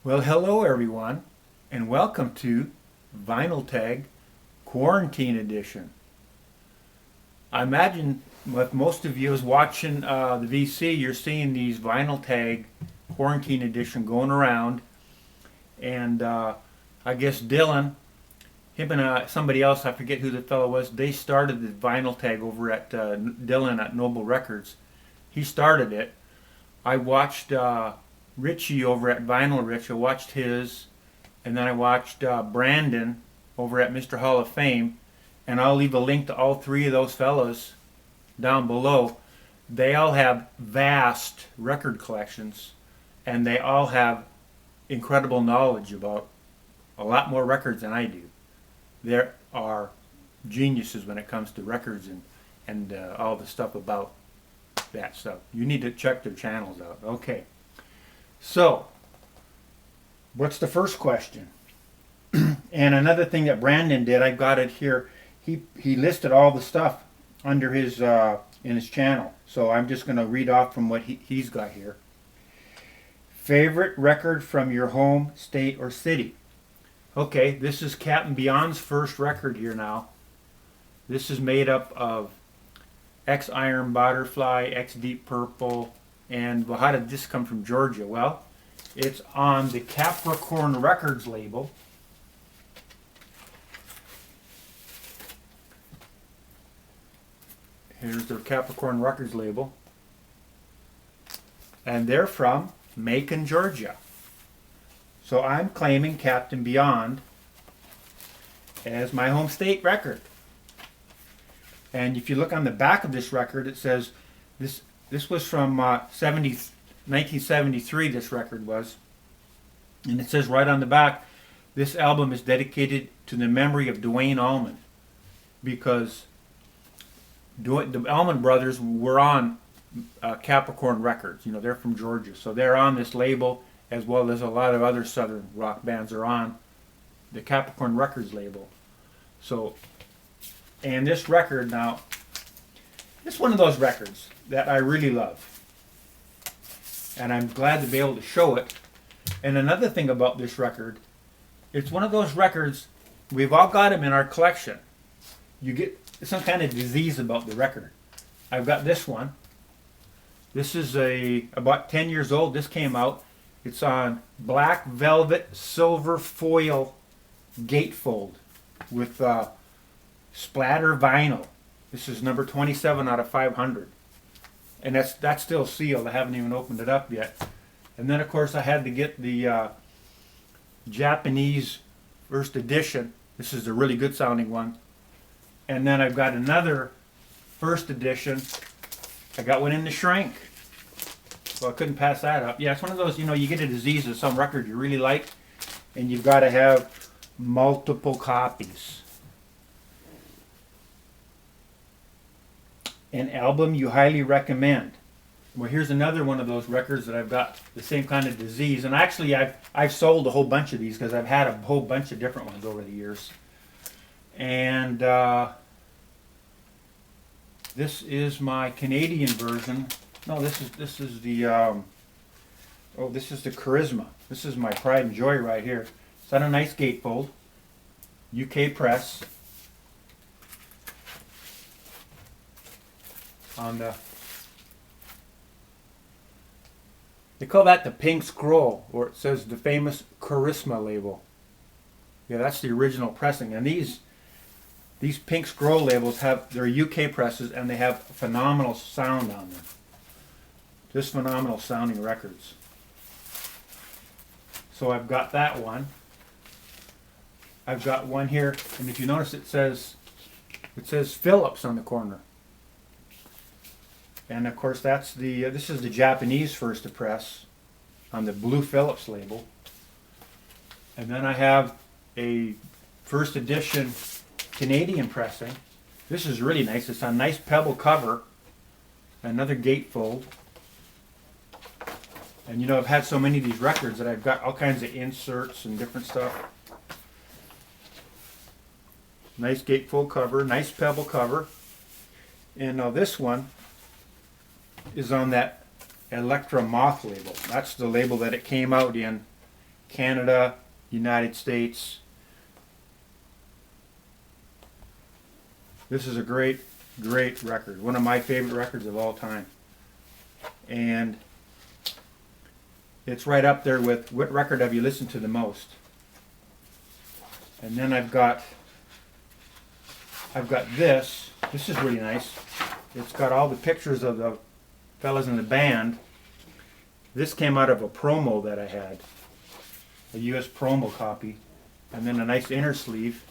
Well, hello everyone, and welcome to Vinyl Tag Quarantine Edition. I imagine with most of you is watching the VC, you're seeing these Vinyl Tag Quarantine Edition going around, and I guess Dylan, him and somebody else, I forget who the fellow was, they started the Vinyl Tag over at Dylan at Noble Records. He started it. I watched Richie over at Vinyl Rich. I watched his, and then I watched Brandon over at Mr. Hall of Fame, and I'll leave a link to all three of those fellows down below. They all have vast record collections, and they all have incredible knowledge about a lot more records than I do. They are geniuses when it comes to records and all the stuff about that stuff. You need to check their channels out. Okay. So, what's the first question? And another thing that Brandon did, I've got it here. He listed all the stuff under his in his channel. So I'm just going to read off from what he's got here. Favorite record from your home, state, or city? Okay, this is Captain Beyond's first record here now. This is made up of X Iron Butterfly, X Deep Purple, and well, how did this come from Georgia? Well, it's on the Capricorn Records label. Here's the Capricorn Records label. And they're from Macon, Georgia. So I'm claiming Captain Beyond as my home state record. And if you look on the back of this record, it says this was from 1973, this record was. And it says right on the back, this album is dedicated to the memory of Duane Allman. Because the Allman Brothers were on Capricorn Records. You know, they're from Georgia. So they're on this label, as well as a lot of other southern rock bands are on the Capricorn Records label. So, and this record now, it's one of those records that I really love. And I'm glad to be able to show it. And another thing about this record, it's one of those records, we've all got them in our collection. You get some kind of disease about the record. I've got this one. This is about 10 years old. This came out. It's on black velvet silver foil gatefold with splatter vinyl. This is number 27 out of 500. And that's still sealed. I haven't even opened it up yet. And then, of course, I had to get the Japanese first edition. This is a really good sounding one. And then I've got another first edition. I got one in the shrink. So I couldn't pass that up. Yeah, it's one of those, you know, you get a disease of some record you really like, and you've got to have multiple copies. An album you highly recommend. Well, here's another one of those records that I've got the same kind of disease. And actually, I've sold a whole bunch of these because I've had a whole bunch of different ones over the years. And this is my Canadian version. No, this is the this is the Charisma. This is my pride and joy right here. It's on a nice gatefold, UK press. On the, they call that the pink scroll, or it says the famous Charisma label. Yeah, that's the original pressing. And these pink scroll labels they're UK presses, and they have phenomenal sound on them. Just phenomenal sounding records. So I've got that one. I've got one here, and if you notice, it says Philips on the corner. And of course, that's this is the Japanese first to press on the blue Philips label. And then I have a first edition Canadian pressing. This is really nice. It's on a nice pebble cover. Another gatefold. And you know, I've had so many of these records that I've got all kinds of inserts and different stuff. Nice gatefold cover, nice pebble cover. And now this one is on that Electra Moth label. That's the label that it came out in Canada, United States. This is a great, great record. One of my favorite records of all time. And it's right up there with what record have you listened to the most. And then I've got this. This is really nice. It's got all the pictures of the fellas in the band. This came out of a promo that I had, a US promo copy, and then a nice inner sleeve.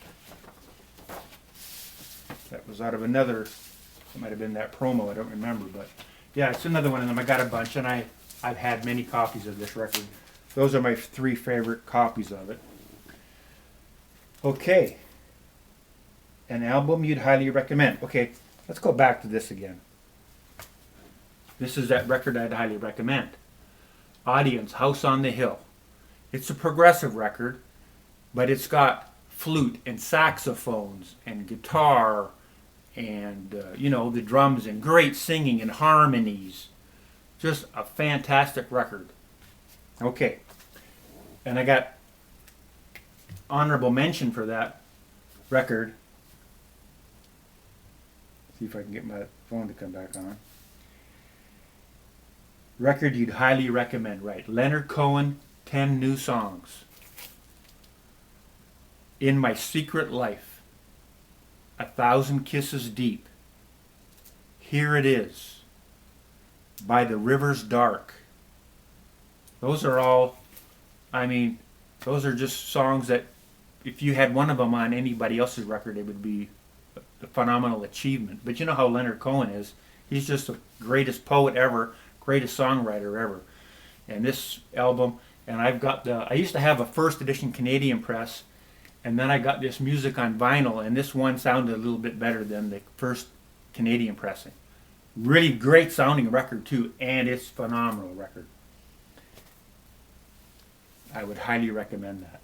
That was out of another, it might have been that promo, I don't remember, but yeah, it's another one of them. I got a bunch, and I've had many copies of this record. Those are my 3 favorite copies of it. Okay, an album you'd highly recommend. Okay, let's go back to this again. This is that record I'd highly recommend. Audience, House on the Hill. It's a progressive record, but it's got flute and saxophones and guitar and the drums and great singing and harmonies. Just a fantastic record. Okay, and I got honorable mention for that record. See if I can get my phone to come back on. Record you'd highly recommend, right? Leonard Cohen, 10 New Songs. In My Secret Life, 1,000 Kisses Deep. Here It Is, By the River's Dark. Those are all, those are just songs that if you had one of them on anybody else's record, it would be a phenomenal achievement. But you know how Leonard Cohen is. He's just the greatest poet ever, greatest songwriter ever. And this album, and I used to have a first edition Canadian press, and then I got this music on vinyl, and this one sounded a little bit better than the first Canadian pressing. Really great sounding record too, and it's a phenomenal record. I would highly recommend that.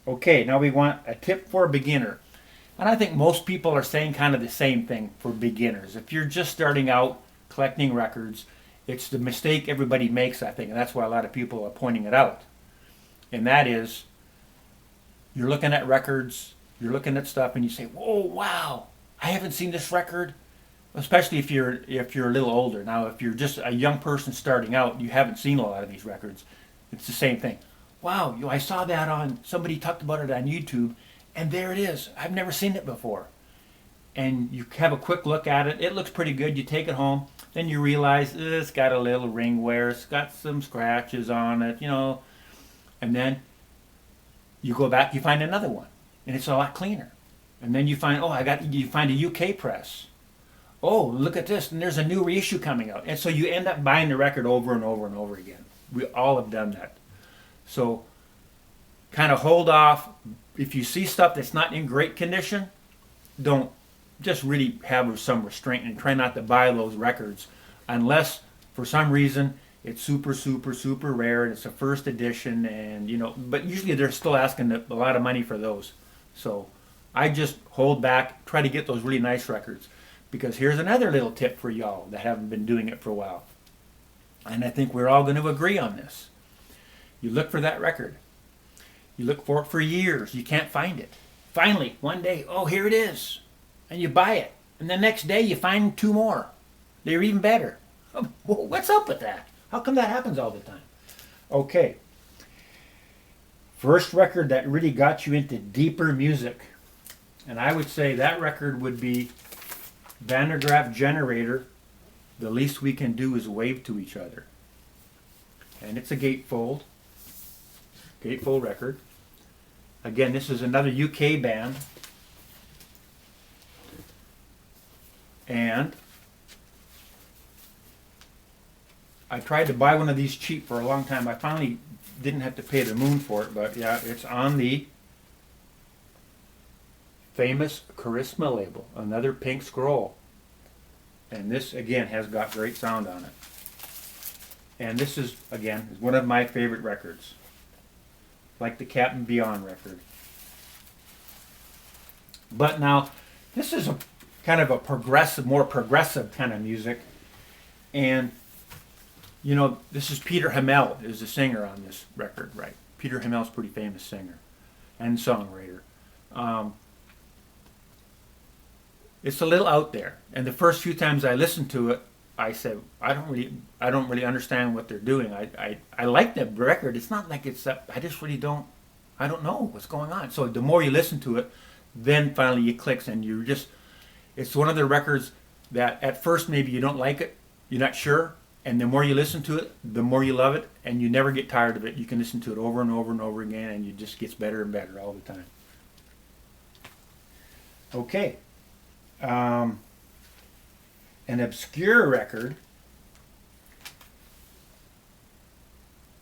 Okay, now we want a tip for a beginner. And I think most people are saying kind of the same thing for beginners. If you're just starting out collecting records, it's the mistake everybody makes, I think, and that's why a lot of people are pointing it out. And that is, you're looking at records, you're looking at stuff, and you say, "Whoa, wow! I haven't seen this record." Especially if you're a little older. Now, if you're just a young person starting out, you haven't seen a lot of these records. It's the same thing. Wow, I saw that on, somebody talked about it on YouTube, and there it is. I've never seen it before. And you have a quick look at it. It looks pretty good. You take it home. Then you realize it's got a little ring wear. It's got some scratches on it, And then you go back, you find another one, and it's a lot cleaner. And then you find, you find a UK press. Oh, look at this, and there's a new reissue coming out. And so you end up buying the record over and over and over again. We all have done that. So kind of hold off. If you see stuff that's not in great condition, don't, just really have some restraint and try not to buy those records unless for some reason it's super, super, super rare and it's a first edition, and but usually they're still asking a lot of money for those. So I just hold back, try to get those really nice records, because here's another little tip for y'all that haven't been doing it for a while. And I think we're all going to agree on this. You look for that record. You look for it for years. You can't find it. Finally, one day, oh, here it is. And you buy it. And the next day you find 2 more. They're even better. What's up with that? How come that happens all the time? Okay. First record that really got you into deeper music. And I would say that record would be Van der Graaf Generator, The Least We Can Do Is Wave to Each Other. And it's a gatefold record. Again, this is another UK band. And I tried to buy one of these cheap for a long time. I finally didn't have to pay the moon for it, but yeah, it's on the famous Charisma label, another pink scroll. And this, again, has got great sound on it. And this is, again, one of my favorite records. Like the Captain Beyond record. But now, this is a kind of a progressive, more progressive kind of music. And, this is Peter Hamel is the singer on this record, right? Peter Hammel's a pretty famous singer and songwriter. It's a little out there, and the first few times I listened to it, I said, I don't really understand what they're doing. I like the record. It's not like it's I just really don't. I don't know what's going on. So the more you listen to it, then finally it clicks, and you just. It's one of the records that at first maybe you don't like it, you're not sure, and the more you listen to it, the more you love it, and you never get tired of it. You can listen to it over and over and over again, and it just gets better and better all the time. Okay. An obscure record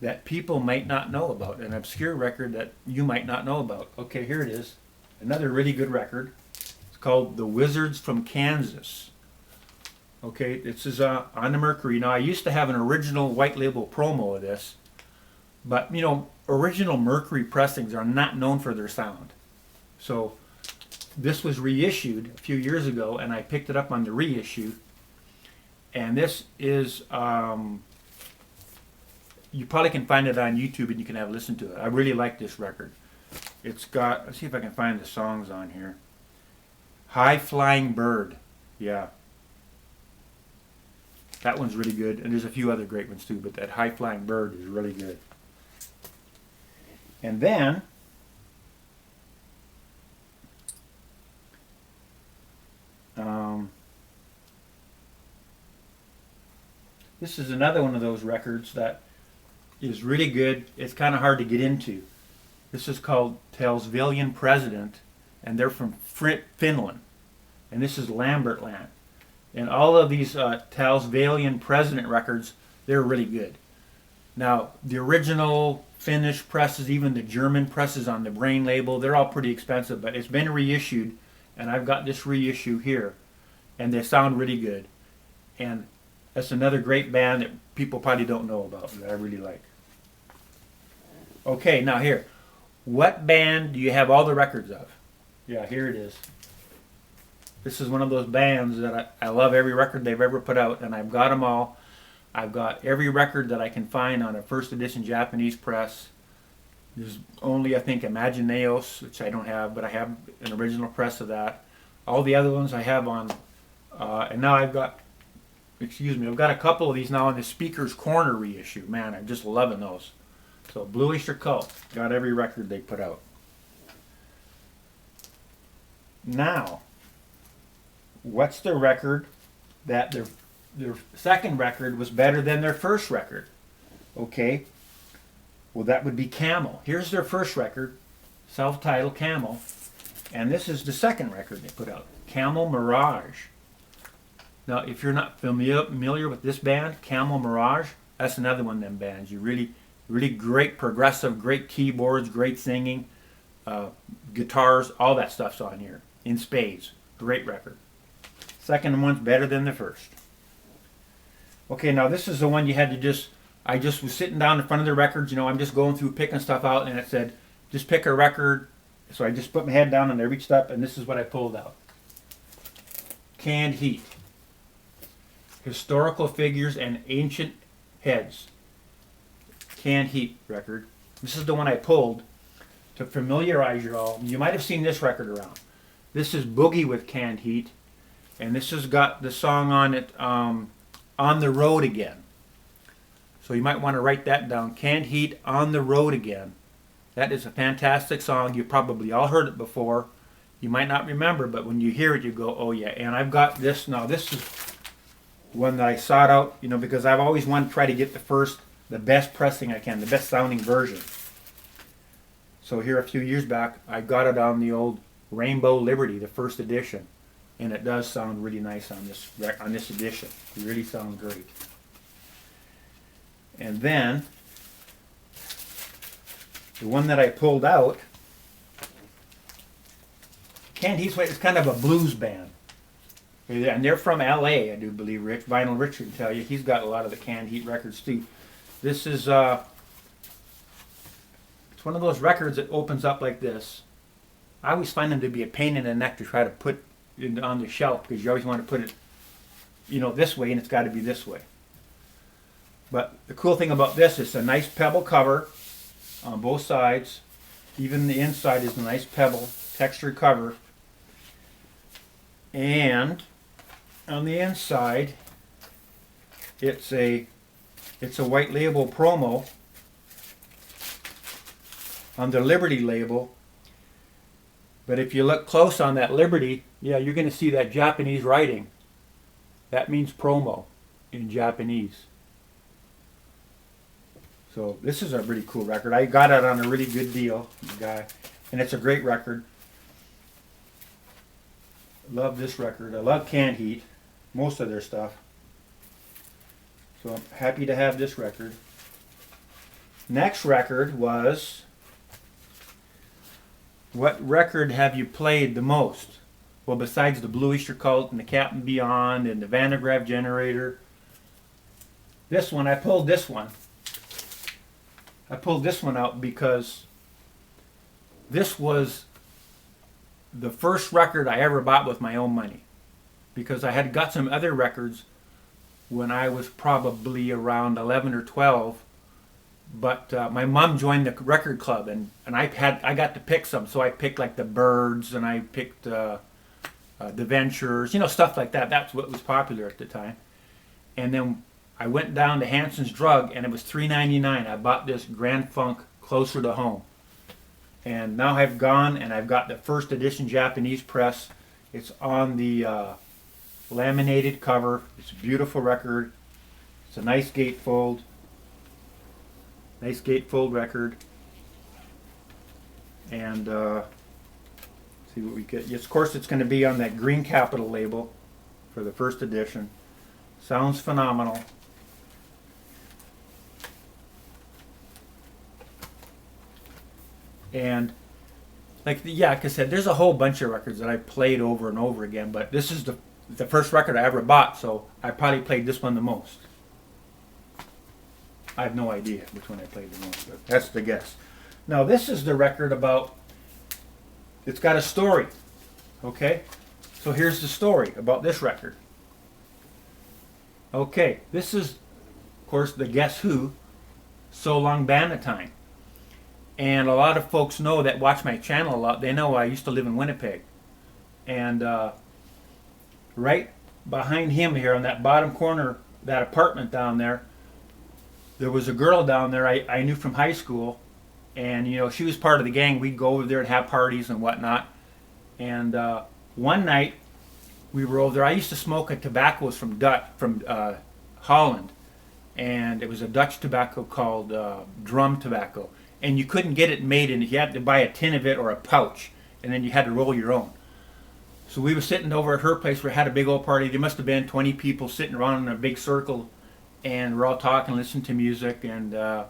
that people might not know about. An obscure record that you might not know about. Okay, here it is. Another really good record. It's called The Wizards from Kansas. Okay, this is on the Mercury. Now, I used to have an original white label promo of this, but, you know, original Mercury pressings are not known for their sound. So this was reissued a few years ago, and I picked it up on the reissue. And this is, you probably can find it on YouTube and you can have a listen to it. I really like this record. It's got, let's see if I can find the songs on here. High Flying Bird, yeah. That one's really good, and there's a few other great ones too, but that High Flying Bird is really good. And then, this is another one of those records that is really good. It's kind of hard to get into. This is called Telsvalian President, and they're from Finland. And this is Lambertland. And all of these Telsvalian President records, they're really good. Now, the original Finnish presses, even the German presses on the Brain label, they're all pretty expensive, but it's been reissued, and I've got this reissue here, and they sound really good. And that's another great band that people probably don't know about that I really like. Okay, now here. What band do you have all the records of? Yeah, here it is. This is one of those bands that I love every record they've ever put out, and I've got them all. I've got every record that I can find on a first edition Japanese press. There's only, I think, Imagineos, which I don't have, but I have an original press of that. All the other ones I have on, and now I've got, I've got a couple of these now in the Speaker's Corner reissue. Man, I'm just loving those. So Blue Oyster Cult, got every record they put out. Now, what's the record that their second record was better than their first record? Okay, well that would be Camel. Here's their first record, self-titled Camel, and this is the second record they put out, Camel Mirage. Now, if you're not familiar with this band, Camel Mirage, that's another one of them bands. You really great progressive, great keyboards, great singing, guitars, all that stuff's on here in spades. Great record. Second one's better than the first. Okay, now this is the one you had to I just was sitting down in front of the records, I'm just going through picking stuff out, and it said, just pick a record. So I just put my head down and I reached up, and this is what I pulled out. Canned Heat. Historical Figures and Ancient Heads. Canned Heat record. This is the one I pulled to familiarize you all. You might have seen this record around. This is Boogie with Canned Heat, and this has got the song on it, On the Road Again. So you might want to write that down. Canned Heat, On the Road Again. That is a fantastic song. You probably all heard it before. You might not remember, but when you hear it, you go, oh yeah. And I've got this now. This is one that I sought out, because I've always wanted to try to get the best pressing I can, the best sounding version. So here a few years back, I got it on the old Rainbow Liberty, the first edition, and it does sound really nice on this edition. It really sounds great. And then the one that I pulled out, Canned Heat is kind of a blues band. And they're from LA, I do believe. Vinyl Richard can tell you. He's got a lot of the Canned Heat records too. This is, it's one of those records that opens up like this. I always find them to be a pain in the neck to try to put it on the shelf, because you always want to put it, this way, and it's got to be this way. But the cool thing about this is a nice pebble cover, on both sides. Even the inside is a nice pebble textured cover. And on the inside, it's a white label promo on the Liberty label. But if you look close on that Liberty, yeah, you're going to see that Japanese writing. That means promo in Japanese. So this is a really cool record. I got it on a really good deal, guy, and it's a great record. Love this record. I love Canned Heat, most of their stuff. So I'm happy to have this record. Next record was, what record have you played the most? Well, besides the Blue Oyster Cult and the Captain Beyond and the Van der Graaf Generator, this one, I pulled this one. I pulled this one out because this was the first record I ever bought with my own money. Because I had got some other records when I was probably around 11 or 12. But my mom joined the record club, and I got to pick some. So I picked like the Byrds, and I picked the Ventures, stuff like that. That's what was popular at the time. And then I went down to Hanson's Drug, and it was $3.99. I bought this Grand Funk Closer to Home. And now I've gone, and I've got the first edition Japanese press. It's on the laminated cover. It's a beautiful record. It's a nice gatefold. Nice gatefold record. And see what we get. Yes, of course, it's going to be on that Green Capital label for the first edition. Sounds phenomenal. And like I said, there's a whole bunch of records that I played over and over again, but this is the first record I ever bought, so I probably played this one the most. I have no idea which one I played the most, but that's the guess. Now this is the record about, it's got a story, okay? So here's the story about this record. Okay, this is, of course, the Guess Who, So Long Bannatyne. And a lot of folks know that watch my channel a lot. They know I used to live in Winnipeg. And right behind him here on that bottom corner, that apartment down there, there was a girl down there I knew from high school. And, she was part of the gang. We'd go over there and have parties and whatnot. And one night, we were over there. I used to smoke a tobacco from Holland. And it was a Dutch tobacco called drum tobacco. And you couldn't get it made, and you had to buy a tin of it or a pouch, and then you had to roll your own. So we were sitting over at her place. We had a big old party. There must have been 20 people sitting around in a big circle, and we're all talking, listening to music. And I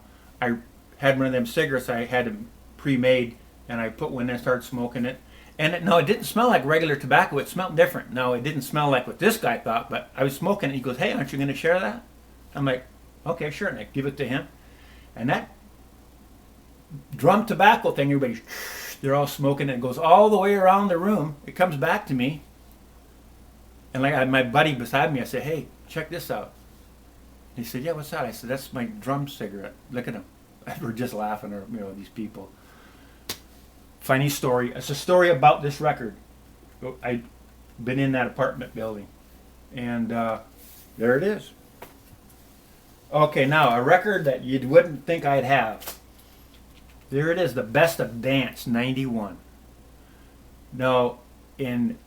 had one of them cigarettes I had pre-made, and I put one in and started smoking it. And it didn't smell like regular tobacco. It smelled different. No, it didn't smell like what this guy thought, but I was smoking it. He goes, "Hey, aren't you going to share that?" I'm like, "Okay, sure." And I give it to him. And that drum tobacco thing, they're all smoking, and it goes all the way around the room. It comes back to me, and like my buddy beside me, I said, "Hey, check this out." He said, "Yeah, what's that?" I said, "That's my drum cigarette. Look at them." We're just laughing, or these people. Funny story. It's a story about this record. I've been in that apartment building, and there it is. Okay, now a record that you wouldn't think I'd have. There it is, the Best of Dance, 91. Now, in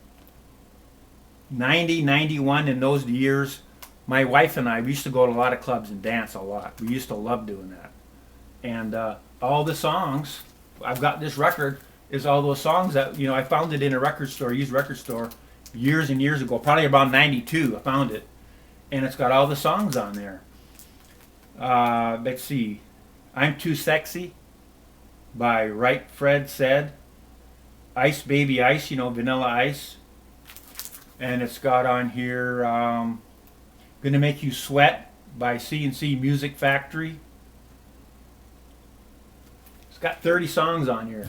90, 91, in those years, my wife and I, we used to go to a lot of clubs and dance a lot. We used to love doing that. And all the songs, I've got this record, is all those songs that, I found it in a record store, used record store, years and years ago, probably about 92, I found it. And it's got all the songs on there. Let's see, I'm Too Sexy by Right Fred Said, Ice Baby Ice, Vanilla Ice, and it's got on here Gonna Make You Sweat by C&C Music Factory. It's got 30 songs on here.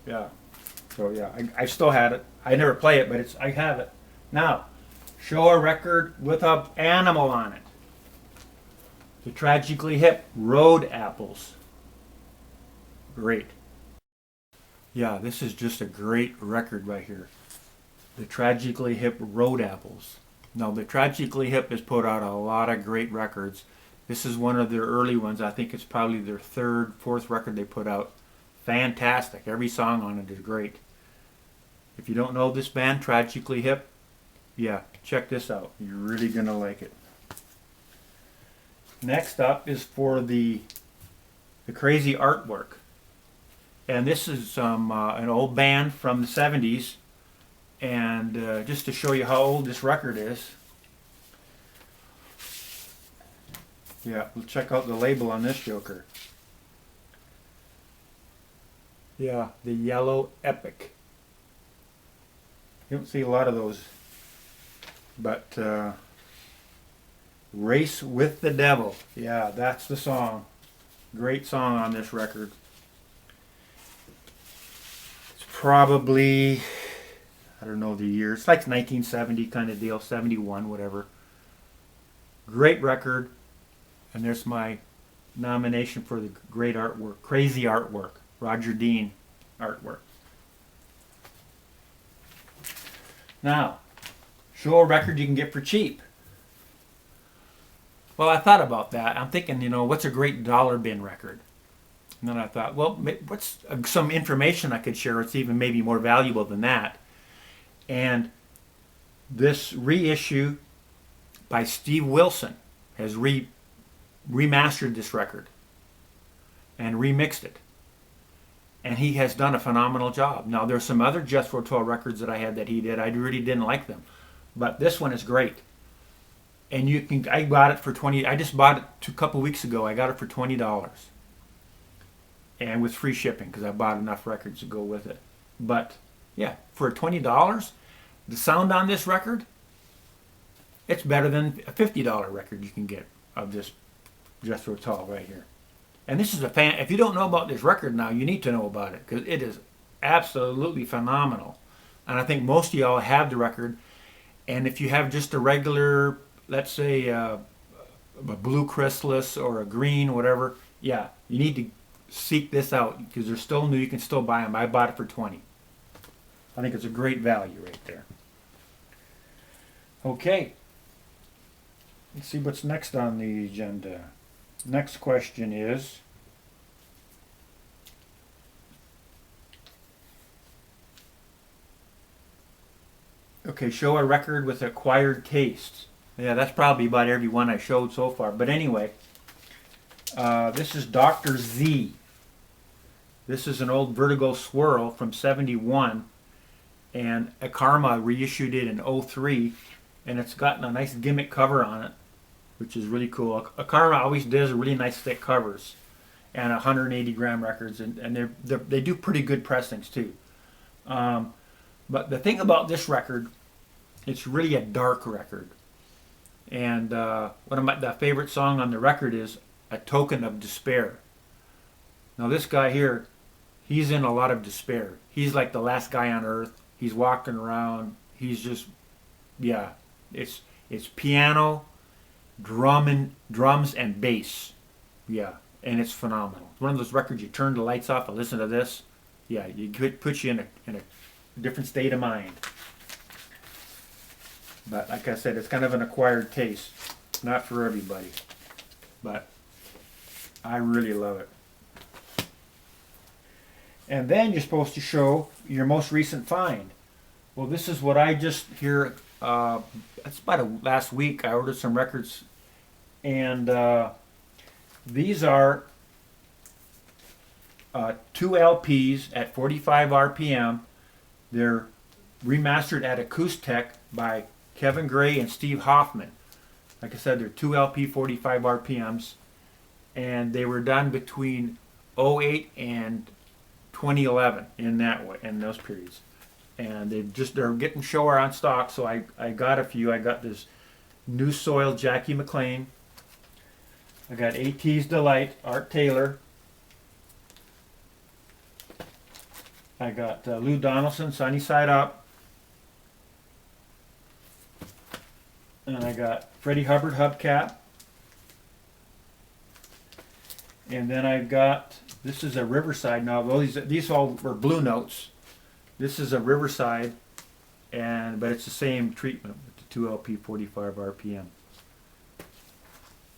Yeah, so yeah, I still had it. I never play it, but I have it. Now, show a record with an animal on it. The Tragically Hip Road Apples. Great. Yeah, this is just a great record right here. The Tragically Hip Road Apples. Now, the Tragically Hip has put out a lot of great records. This is one of their early ones. I think it's probably their third, fourth record they put out. Fantastic. Every song on it is great. If you don't know this band, Tragically Hip, yeah, check this out. You're really going to like it. Next up is for the Crazy Artwork. And this is an old band from the 70s. And just to show you how old this record is, yeah, we'll check out the label on this joker. Yeah, the Yellow Epic. You don't see a lot of those, but Race with the Devil. Yeah, that's the song. Great song on this record. It's probably, I don't know the year. It's like 1970 kind of deal, 71, whatever. Great record. And there's my nomination for the great artwork, Crazy Artwork, Roger Dean artwork. Now, show a record you can get for cheap. Well, I thought about that. I'm thinking, what's a great dollar bin record? And then I thought, well, what's some information I could share? It's even maybe more valuable than that. And this reissue by Steve Wilson has remastered this record and remixed it. And he has done a phenomenal job. Now, there's some other Jethro Tull records that I had that he did. I really didn't like them. But this one is great. And I got it for $20. I just bought it a couple weeks ago. I got it for $20. And with free shipping because I bought enough records to go with it. But yeah, for $20, the sound on this record, it's better than a $50 record you can get of this Jethro Tull right here. And this is if you don't know about this record now, you need to know about it because it is absolutely phenomenal. And I think most of y'all have the record. And if you have just a regular, let's say a blue chrysalis or a green, whatever, yeah, you need to seek this out because they're still new. You can still buy them. I bought it for $20. I think it's a great value right there. Okay. Let's see what's next on the agenda. Next question is, okay, show a record with acquired tastes. Yeah, that's probably about every one I showed so far. But anyway, this is Dr. Z. This is an old Vertigo Swirl from 71. And Akarma reissued it in 03. And it's gotten a nice gimmick cover on it, which is really cool. Akarma always does really nice thick covers and 180 gram records. And they do pretty good pressings too. But the thing about this record, it's really a dark record. And one of the favorite song on the record is A Token of Despair. Now this guy here, he's in a lot of despair. He's like the last guy on earth. He's walking around. He's just, yeah, it's piano, drums and bass. Yeah, and it's phenomenal. It's one of those records you turn the lights off and listen to this. Yeah, you could put you in a different state of mind. But like I said, it's kind of an acquired taste. Not for everybody. But I really love it. And then you're supposed to show your most recent find. Well, this is what I just hear. It's about last week. I ordered some records. And these are 2 LPs at 45 RPM. They're remastered at Acoustech by Kevin Gray and Steve Hoffman. Like I said, they're 2 LP 45 RPMs, and they were done between 08 and 2011 in those periods. And they're getting shower on stock, so I got a few. I got this New Soil Jackie McLean. I got AT's Delight Art Taylor. I got Lou Donaldson Sunny Side Up. And I got Freddie Hubbard Hubcap. And then I've got This is a Riverside novel. These all were Blue Notes. This is a Riverside, but it's the same treatment with the 2 LP 45 RPM.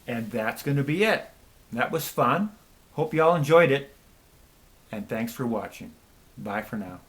And that's going to be it. That was fun. Hope you all enjoyed it. And thanks for watching. Bye for now.